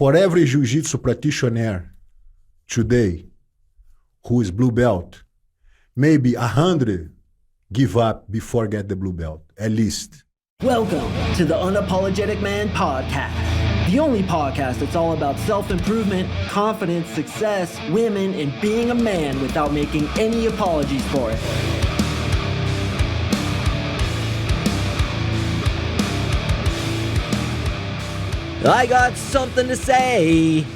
For every jiu-jitsu practitioner today who is blue belt, maybe 100 give up before get the blue belt, at least. Welcome to the Unapologetic Man Podcast, the only podcast that's all about self-improvement, confidence, success, women, and being a man without making any apologies for it. I got something to say.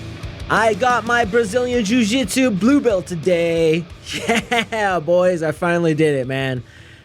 I got my Brazilian Jiu-Jitsu blue belt today. Yeah, boys, I finally did it, man.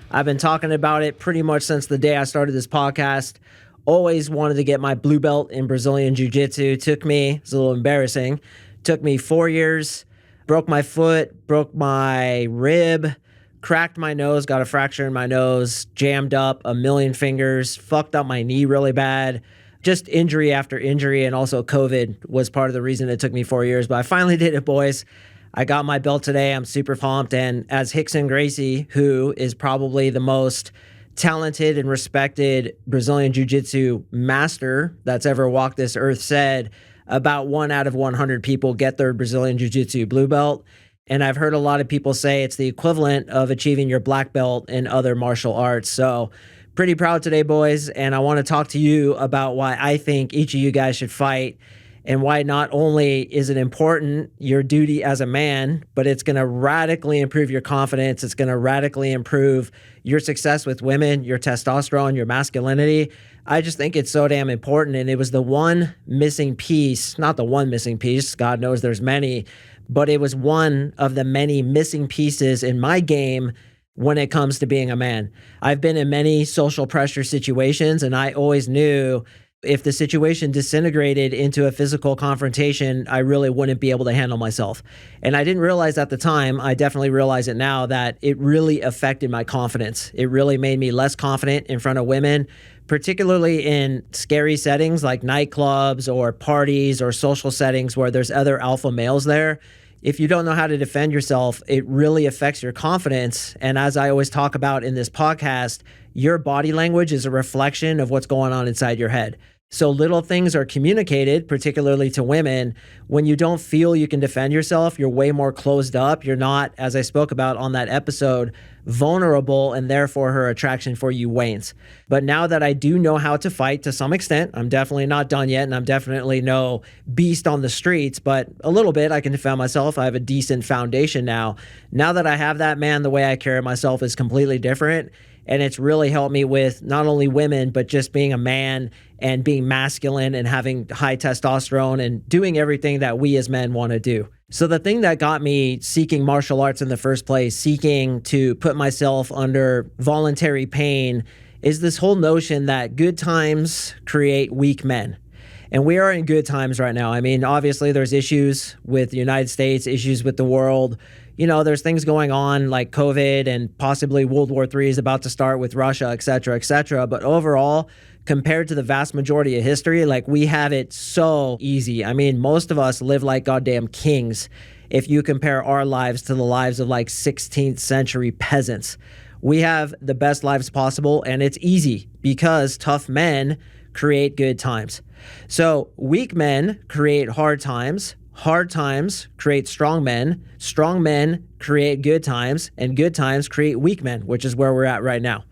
I've been talking about it pretty much since the day I started this podcast. Always wanted to get my blue belt in Brazilian Jiu-Jitsu. Took me, it's a little embarrassing, took me 4 years, broke my foot, broke my rib, cracked my nose, got a fracture in my nose, jammed up a million fingers, fucked up my knee really bad. Just injury after injury, and also COVID was part of the reason it took me 4 years. But I finally did it, boys. I got my belt today. I'm super pumped. And as Rickson Gracie, who is probably the most talented and respected Brazilian Jiu-Jitsu master that's ever walked this earth, said, about 1 out of 100 people get their Brazilian Jiu-Jitsu blue belt. And I've heard a lot of people say it's the equivalent of achieving your black belt in other martial arts. So pretty proud today, boys, and I want to talk to you about why I think each of you guys should fight, and why not only is it important, your duty as a man, but it's going to radically improve your confidence. It's going to radically improve your success with women, your testosterone, your masculinity. I just think it's so damn important, and it was the one missing piece, not the one missing piece, God knows there's many, but it was one of the many missing pieces in my game when it comes to being a man. I've been in many social pressure situations, and I always knew if the situation disintegrated into a physical confrontation, I really wouldn't be able to handle myself. And I didn't realize at the time, I definitely realize it now, that it really affected my confidence. It really made me less confident in front of women, particularly in scary settings like nightclubs or parties or social settings where there's other alpha males there. If you don't know how to defend yourself, it really affects your confidence. And as I always talk about in this podcast, your body language is a reflection of what's going on inside your head. So little things are communicated, particularly to women. When you don't feel you can defend yourself, you're way more closed up. You're not, as I spoke about on that episode, vulnerable, and therefore her attraction for you wanes. But now that I do know how to fight to some extent, I'm definitely not done yet, and I'm definitely no beast on the streets, but a little bit I can defend myself. I have a decent foundation now. Now that I have that, man, the way I carry myself is completely different. And it's really helped me with not only women, but just being a man and being masculine and having high testosterone and doing everything that we as men want to do. So the thing that got me seeking martial arts in the first place, seeking to put myself under voluntary pain, is this whole notion that good times create weak men. And we are in good times right now. I mean, obviously there's issues with the United States, issues with the world. You know, there's things going on like COVID, and possibly World War III is about to start with Russia, et cetera, et cetera. But overall, compared to the vast majority of history, like, we have it so easy. I mean, most of us live like goddamn kings if you compare our lives to the lives of like 16th century peasants. We have the best lives possible, and it's easy because tough men create good times. So weak men create hard times create strong men create good times, and good times create weak men, which is where we're at right now.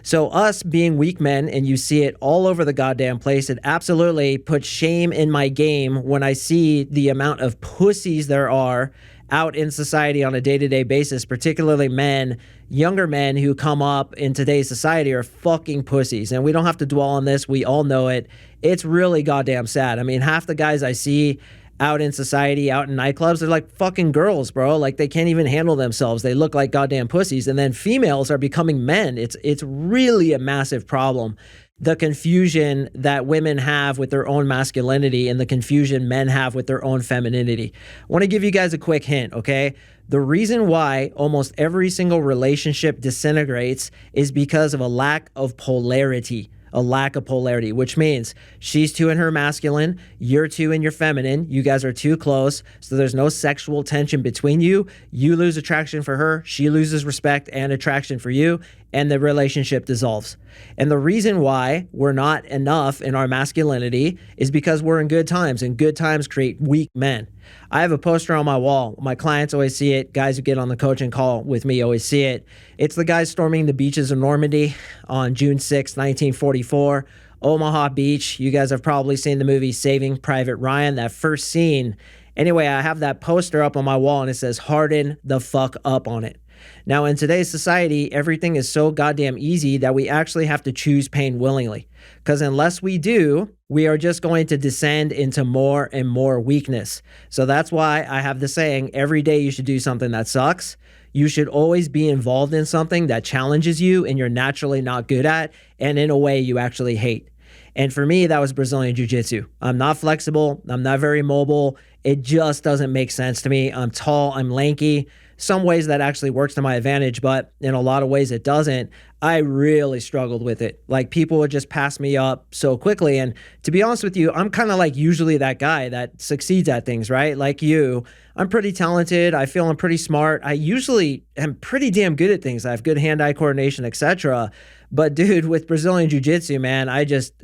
So us being weak men, and you see it all over the goddamn place, it absolutely puts shame in my game when I see the amount of pussies there are out in society on a day-to-day basis, particularly men, younger men who come up in today's society are fucking pussies. And we don't have to dwell on this. We all know it. It's really goddamn sad. I mean, half the guys I see out in society, out in nightclubs, they're like fucking girls, bro. Like, they can't even handle themselves. They look like goddamn pussies. And then females are becoming men. It's really a massive problem. The confusion that women have with their own masculinity and the confusion men have with their own femininity. I want to give you guys a quick hint, okay? The reason why almost every single relationship disintegrates is because of a lack of polarity. Which means she's too in her masculine, you're too in your feminine, you guys are too close, so there's no sexual tension between you. You lose attraction for her, she loses respect and attraction for you, and the relationship dissolves. And the reason why we're not enough in our masculinity is because we're in good times, and good times create weak men. I have a poster on my wall. My clients always see it. Guys who get on the coaching call with me always see it. It's the guys storming the beaches of Normandy on June 6, 1944. Omaha Beach. You guys have probably seen the movie Saving Private Ryan, that first scene. Anyway, I have that poster up on my wall and it says, "Harden the fuck up" on it. Now, in today's society, everything is so goddamn easy that we actually have to choose pain willingly. Because unless we do, we are just going to descend into more and more weakness. So that's why I have the saying, every day you should do something that sucks. You should always be involved in something that challenges you and you're naturally not good at, and in a way you actually hate. And for me, that was Brazilian Jiu-Jitsu. I'm not flexible. I'm not very mobile. It just doesn't make sense to me. I'm tall. I'm lanky. Some ways that actually works to my advantage, but in a lot of ways it doesn't. I really struggled with it. Like, people would just pass me up so quickly. And to be honest with you, I'm kind of like usually that guy that succeeds at things, right? Like you, I'm pretty talented. I feel I'm pretty smart. I usually am pretty damn good at things. I have good hand-eye coordination, etc. But dude, with Brazilian Jiu-Jitsu, man, I just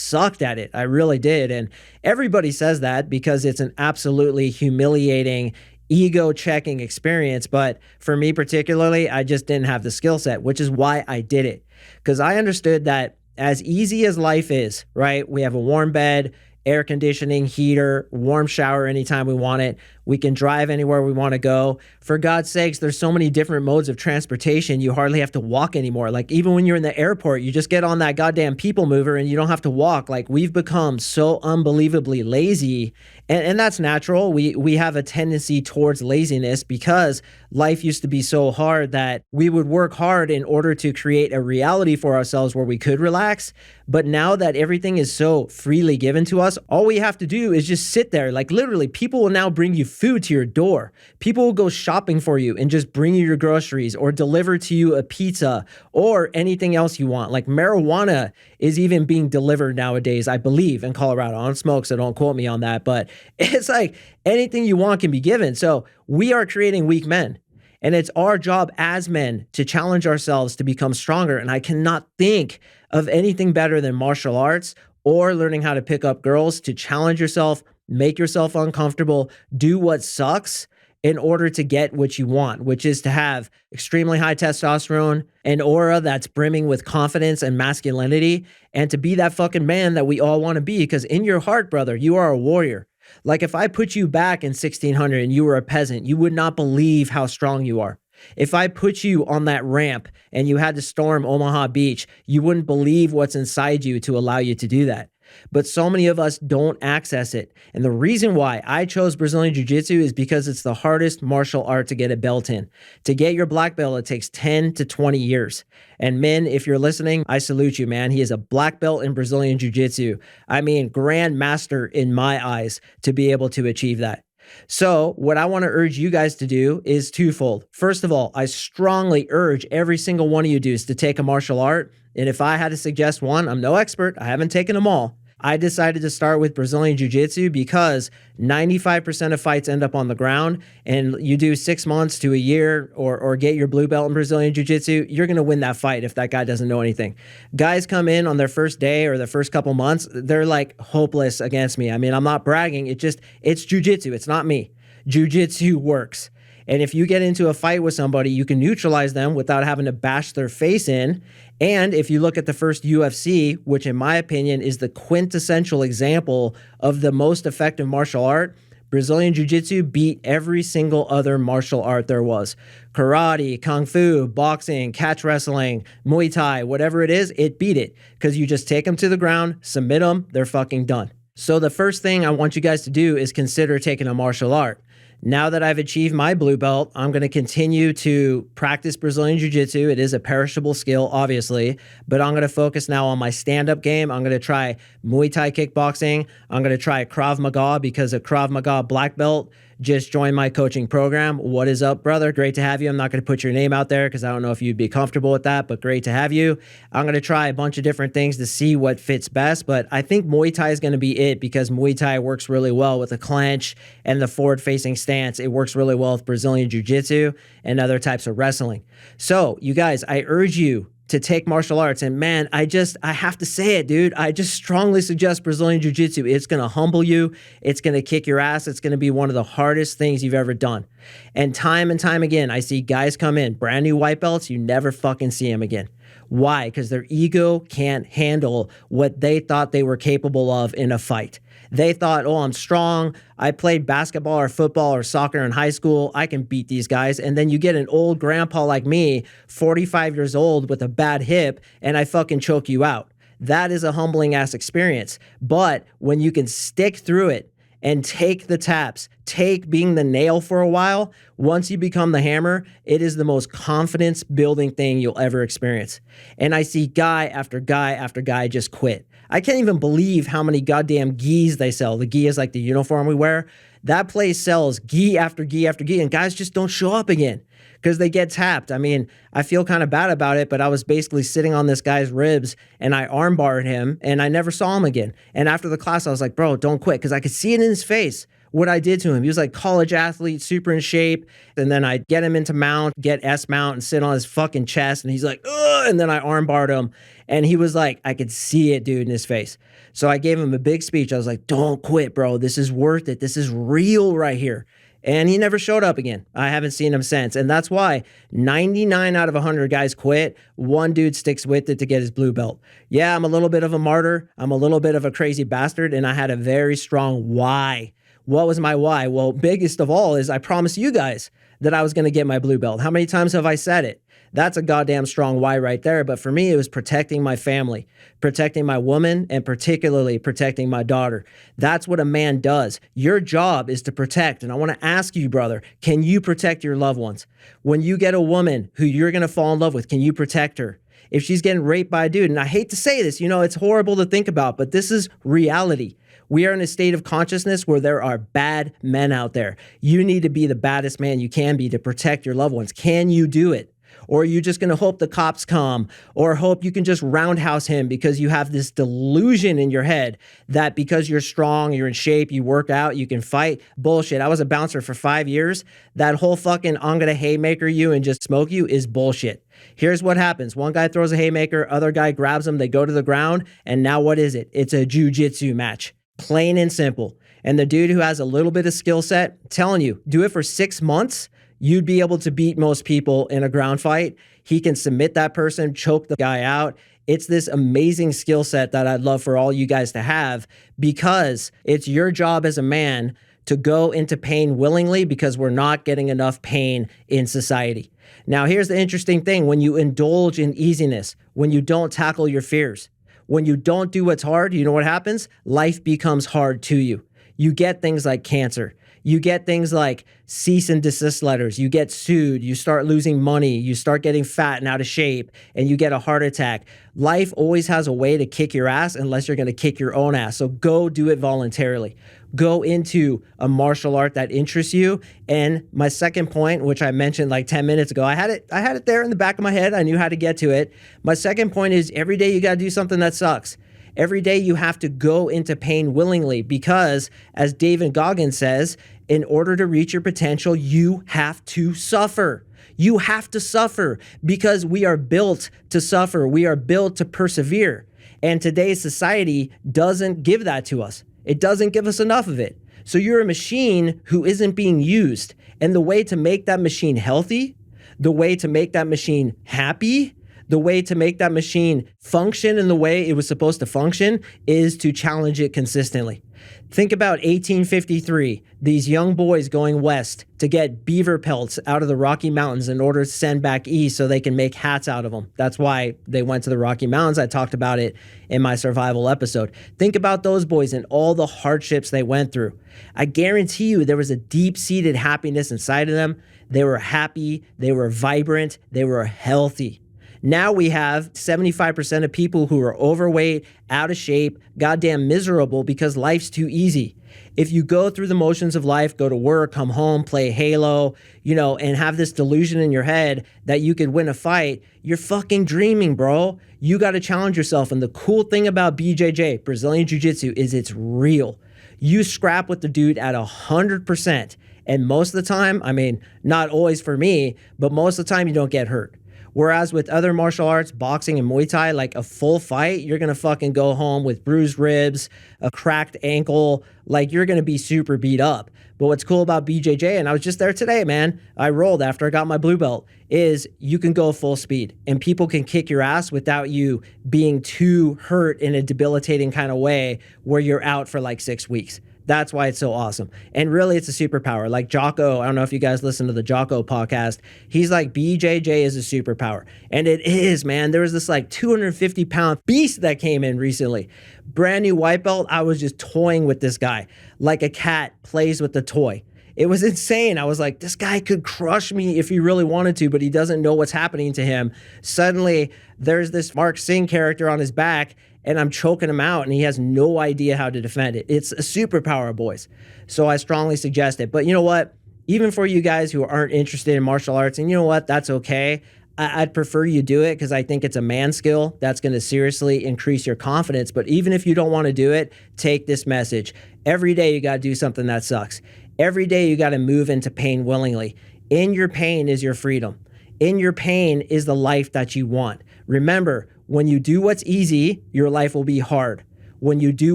sucked at it. I really did. And everybody says that because it's an absolutely humiliating, ego-checking experience. But for me particularly, I just didn't have the skill set, which is why I did it. Because I understood that as easy as life is, right? We have a warm bed, air conditioning, heater, warm shower anytime we want it. We can drive anywhere we want to go. For God's sakes, there's so many different modes of transportation, you hardly have to walk anymore. Like, even when you're in the airport, you just get on that goddamn people mover and you don't have to walk. Like, we've become so unbelievably lazy. And that's natural. We have a tendency towards laziness because life used to be so hard that we would work hard in order to create a reality for ourselves where we could relax. But now that everything is so freely given to us, all we have to do is just sit there. Like, literally, people will now bring you food to your door. People will go shopping for you and just bring you your groceries or deliver to you a pizza or anything else you want. Like, marijuana is even being delivered nowadays, I believe, in Colorado. I don't smoke, so don't quote me on that. But it's like anything you want can be given. So we are creating weak men. And it's our job as men to challenge ourselves to become stronger. And I cannot think of anything better than martial arts or learning how to pick up girls, to challenge yourself, make yourself uncomfortable, do what sucks in order to get what you want, which is to have extremely high testosterone, an aura that's brimming with confidence and masculinity, and to be that fucking man that we all want to be. Because in your heart, brother, you are a warrior. Like, if I put you back in 1600 and you were a peasant, you would not believe how strong you are. If I put you on that ramp and you had to storm Omaha Beach, you wouldn't believe what's inside you to allow you to do that. But so many of us don't access it. And the reason why I chose Brazilian Jiu-Jitsu is because it's the hardest martial art to get a belt in. To get your black belt, it takes 10 to 20 years. And men, if you're listening, I salute you, man. He is a black belt in Brazilian Jiu-Jitsu. I mean, grand master in my eyes to be able to achieve that. So what I want to urge you guys to do is twofold. First of all, I strongly urge every single one of you dudes to take a martial art. And if I had to suggest one, I'm no expert. I haven't taken them all. I decided to start with Brazilian Jiu-Jitsu because 95% of fights end up on the ground, and you do 6 months to a year or get your blue belt in Brazilian Jiu-Jitsu, you're going to win that fight if that guy doesn't know anything. Guys come in on their first day or their first couple months, they're like hopeless against me. I mean, I'm not bragging. It's Jiu-Jitsu. It's not me. Jiu-Jitsu works. And if you get into a fight with somebody, you can neutralize them without having to bash their face in. And if you look at the first UFC, which in my opinion is the quintessential example of the most effective martial art, Brazilian Jiu-Jitsu beat every single other martial art there was. Karate, Kung Fu, boxing, catch wrestling, Muay Thai, whatever it is, it beat it. Because you just take them to the ground, submit them, they're fucking done. So the first thing I want you guys to do is consider taking a martial art. Now that I've achieved my blue belt, I'm going to continue to practice Brazilian Jiu-Jitsu. It is a perishable skill, obviously, but I'm going to focus now on my stand-up game. I'm going to try Muay Thai kickboxing. I'm going to try Krav Maga because a Krav Maga black belt just joined my coaching program. What is up, brother? Great to have you. I'm not going to put your name out there because I don't know if you'd be comfortable with that, but great to have you. I'm going to try a bunch of different things to see what fits best, but I think Muay Thai is going to be it because Muay Thai works really well with the clench and the forward-facing amazing stance. It works really well with Brazilian Jiu-Jitsu and other types of wrestling. So you guys, I urge you to take martial arts. And man, I have to say it, dude. I just strongly suggest Brazilian Jiu-Jitsu. It's going to humble you. It's going to kick your ass. It's going to be one of the hardest things you've ever done. And time again, I see guys come in, brand new white belts. You never fucking see them again. Why? Because their ego can't handle what they thought they were capable of in a fight. They thought, oh, I'm strong. I played basketball or football or soccer in high school. I can beat these guys. And then you get an old grandpa like me, 45 years old with a bad hip, and I fucking choke you out. That is a humbling ass experience. But when you can stick through it and take the taps, take being the nail for a while, once you become the hammer, it is the most confidence building thing you'll ever experience. And I see guy after guy after guy just quit. I can't even believe how many goddamn gis they sell. The gi is like the uniform we wear. That place sells gi after gi after gi, and guys just don't show up again because they get tapped. I mean, I feel kind of bad about it, but I was basically sitting on this guy's ribs and I armbarred him and I never saw him again. And after the class, I was like, bro, don't quit, because I could see it in his face what I did to him. He was like college athlete, super in shape. And then I get him into mount, get S mount and sit on his fucking chest. And he's like, ugh. And then I armbarred him. And he was like, I could see it, dude, in his face. So I gave him a big speech. I was like, don't quit, bro. This is worth it. This is real right here. And he never showed up again. I haven't seen him since. And that's why 99 out of 100 guys quit. One dude sticks with it to get his blue belt. Yeah, I'm a little bit of a martyr. I'm a little bit of a crazy bastard. And I had a very strong why. What was my why? Well, biggest of all is I promised you guys that I was going to get my blue belt. How many times have I said it? That's a goddamn strong why right there. But for me, it was protecting my family, protecting my woman, and particularly protecting my daughter. That's what a man does. Your job is to protect. And I want to ask you, brother, can you protect your loved ones? When you get a woman who you're going to fall in love with, can you protect her? If she's getting raped by a dude, and I hate to say this, it's horrible to think about, but this is reality. We are in a state of consciousness where there are bad men out there. You need to be the baddest man you can be to protect your loved ones. Can you do it? Or are you just going to hope the cops come, or hope you can just roundhouse him because you have this delusion in your head that because you're strong, you're in shape, you work out, you can fight? Bullshit. I was a bouncer for 5 years. That whole fucking I'm going to haymaker you and just smoke you is bullshit. Here's what happens. One guy throws a haymaker, other guy grabs him, they go to the ground, and now what is it? It's a jiu-jitsu match. Plain and simple. And the dude who has a little bit of skill set, telling you, do it for 6 months, you'd be able to beat most people in a ground fight. He can submit that person, choke the guy out. It's this amazing skill set that I'd love for all you guys to have, because it's your job as a man to go into pain willingly, because we're not getting enough pain in society. Now, here's the interesting thing. When you indulge in easiness, when you don't tackle your fears, when you don't do what's hard, you know what happens? Life becomes hard to you. You get things like cancer. You get things like cease and desist letters. You get sued. You start losing money. You start getting fat and out of shape, and you get a heart attack. Life always has a way to kick your ass unless you're going to kick your own ass. So go do it voluntarily. Go into a martial art that interests you. And my second point, which I mentioned like 10 minutes ago, I had it there in the back of my head. I knew how to get to it. My second point is every day you got to do something that sucks. Every day you have to go into pain willingly, because as David Goggins says, in order to reach your potential, you have to suffer. You have to suffer because we are built to suffer. We are built to persevere. And today's society doesn't give that to us. It doesn't give us enough of it. So you're a machine who isn't being used. And the way to make that machine healthy, the way to make that machine happy, the way to make that machine function in the way it was supposed to function is to challenge it consistently. Think about 1853, these young boys going west to get beaver pelts out of the Rocky Mountains in order to send back east so they can make hats out of them. That's why they went to the Rocky Mountains. I talked about it in my survival episode. Think about those boys and all the hardships they went through. I guarantee you there was a deep-seated happiness inside of them. They were happy, they were vibrant, they were healthy. Now we have 75% of people who are overweight, out of shape, goddamn miserable because life's too easy. If you go through the motions of life, go to work, come home, play Halo, and have this delusion in your head that you could win a fight, you're fucking dreaming, bro. You got to challenge yourself. And the cool thing about BJJ, Brazilian Jiu-Jitsu, is it's real. You scrap with the dude at 100%. And most of the time, I mean, not always for me, but most of the time you don't get hurt. Whereas with other martial arts, boxing and Muay Thai, like a full fight, you're going to fucking go home with bruised ribs, a cracked ankle, like you're going to be super beat up. But what's cool about BJJ, and I was just there today, man, I rolled after I got my blue belt, is you can go full speed and people can kick your ass without you being too hurt in a debilitating kind of way where you're out for like 6 weeks. That's why it's so awesome. And really, it's a superpower. Like Jocko, I don't know if you guys listen to the Jocko podcast. He's like, BJJ is a superpower. And it is, man. There was this like 250-pound beast that came in recently. Brand new white belt. I was just toying with this guy like a cat plays with the toy. It was insane. I was like, this guy could crush me if he really wanted to, but he doesn't know what's happening to him. Suddenly, there's this CoachMarkSing character on his back, and I'm choking him out, and he has no idea how to defend it. It's a superpower, boys. So I strongly suggest it. But you know what? Even for you guys who aren't interested in martial arts, and you know what? That's okay. I'd prefer you do it because I think it's a man skill that's going to seriously increase your confidence. But even if you don't want to do it, take this message. Every day you got to do something that sucks. Every day you got to move into pain willingly. In your pain is your freedom. In your pain is the life that you want. Remember, when you do what's easy, your life will be hard. When you do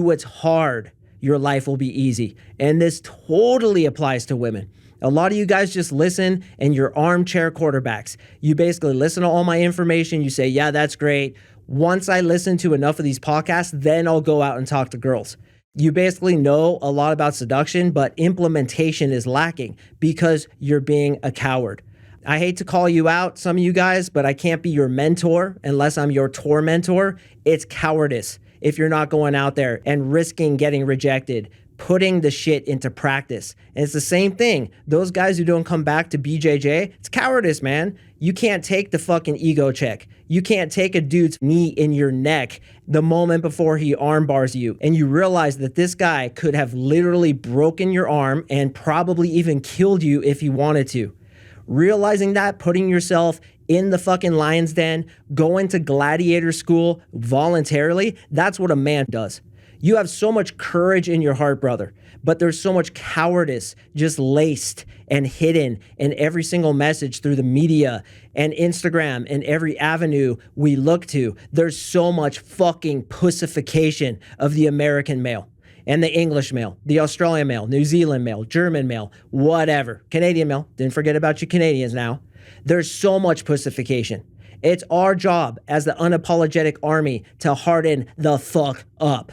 what's hard, your life will be easy. And this totally applies to women. A lot of you guys just listen and you're armchair quarterbacks. You basically listen to all my information. You say, yeah, that's great. Once I listen to enough of these podcasts, then I'll go out and talk to girls. You basically know a lot about seduction, but implementation is lacking because you're being a coward. I hate to call you out, some of you guys, but I can't be your mentor unless I'm your tormentor. It's cowardice if you're not going out there and risking getting rejected, putting the shit into practice. And it's the same thing. Those guys who don't come back to BJJ, it's cowardice, man. You can't take the fucking ego check. You can't take a dude's knee in your neck the moment before he arm bars you. And you realize that this guy could have literally broken your arm and probably even killed you if he wanted to. Realizing that, putting yourself in the fucking lion's den, going to gladiator school voluntarily, that's what a man does. You have so much courage in your heart, brother, but there's so much cowardice just laced and hidden in every single message through the media and Instagram and every avenue we look to. There's so much fucking pussification of the American male and the English male, the Australian male, New Zealand male, German male, whatever. Canadian male, didn't forget about you Canadians now. There's so much pussification. It's our job as the unapologetic army to harden the fuck up.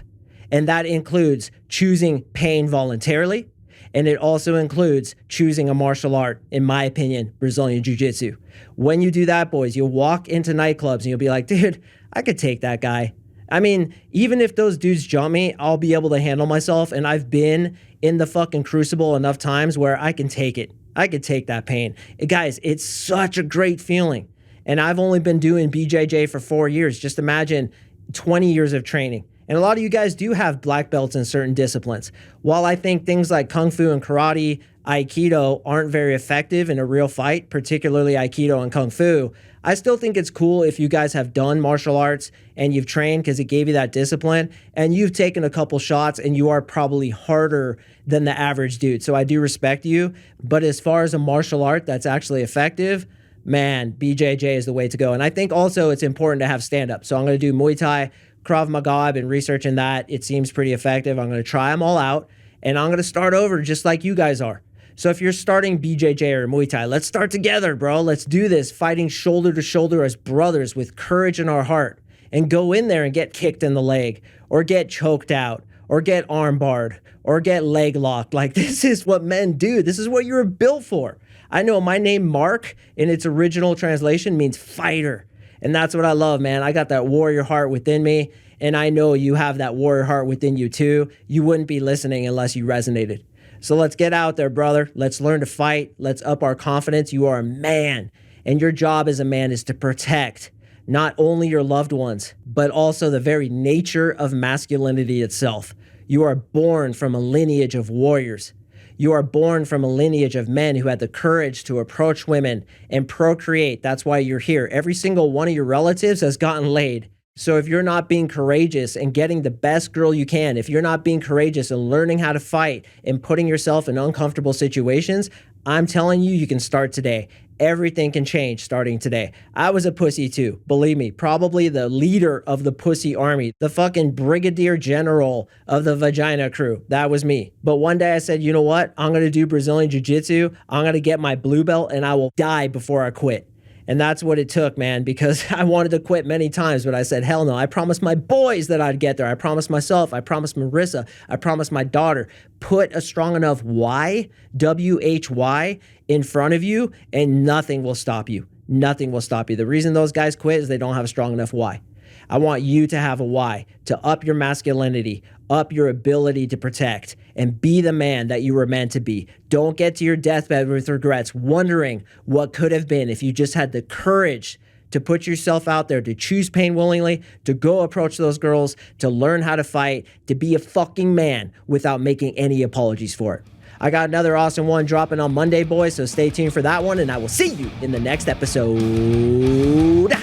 And that includes choosing pain voluntarily. And it also includes choosing a martial art, in my opinion, Brazilian Jiu-Jitsu. When you do that, boys, you'll walk into nightclubs and you'll be like, dude, I could take that guy. I mean, even if those dudes jump me, I'll be able to handle myself. And I've been in the fucking crucible enough times where I can take it. I could take that pain. Guys, it's such a great feeling. And I've only been doing BJJ for 4 years. Just imagine 20 years of training. And a lot of you guys do have black belts in certain disciplines. While I think things like Kung Fu and Karate, Aikido aren't very effective in a real fight, particularly Aikido and Kung Fu, I still think it's cool if you guys have done martial arts and you've trained because it gave you that discipline and you've taken a couple shots and you are probably harder than the average dude. So I do respect you. But as far as a martial art that's actually effective, man, BJJ is the way to go. And I think also it's important to have stand-up. So I'm going to do Muay Thai, Krav Maga. I've been researching that. It seems pretty effective. I'm going to try them all out and I'm going to start over just like you guys are. So if you're starting BJJ or Muay Thai, let's start together, bro. Let's do this, fighting shoulder to shoulder as brothers with courage in our heart and go in there and get kicked in the leg or get choked out or get arm barred or get leg locked. Like, this is what men do. This is what you were built for. I know my name, Mark, in its original translation means fighter. And that's what I love, man. I got that warrior heart within me. And I know you have that warrior heart within you too. You wouldn't be listening unless you resonated. So let's get out there, brother. Let's learn to fight. Let's up our confidence. You are a man. And your job as a man is to protect not only your loved ones, but also the very nature of masculinity itself. You are born from a lineage of warriors. You are born from a lineage of men who had the courage to approach women and procreate. That's why you're here. Every single one of your relatives has gotten laid. So if you're not being courageous and getting the best girl you can, if you're not being courageous and learning how to fight and putting yourself in uncomfortable situations, I'm telling you, you can start today. Everything can change starting today. I was a pussy too, believe me, probably the leader of the pussy army, the fucking brigadier general of the vagina crew. That was me. But one day I said, you know what? I'm going to do Brazilian Jiu-Jitsu. I'm going to get my blue belt and I will die before I quit. And that's what it took, man, because I wanted to quit many times, but I said, hell no. I promised my boys that I'd get there. I promised myself. I promised Marissa. I promised my daughter. Put a strong enough why, W-H-Y, in front of you, and nothing will stop you. Nothing will stop you. The reason those guys quit is they don't have a strong enough why. I want you to have a why, to up your masculinity, up your ability to protect, and be the man that you were meant to be. Don't get to your deathbed with regrets, wondering what could have been if you just had the courage to put yourself out there, to choose pain willingly, to go approach those girls, to learn how to fight, to be a fucking man without making any apologies for it. I got another awesome one dropping on Monday, boys, so stay tuned for that one, and I will see you in the next episode.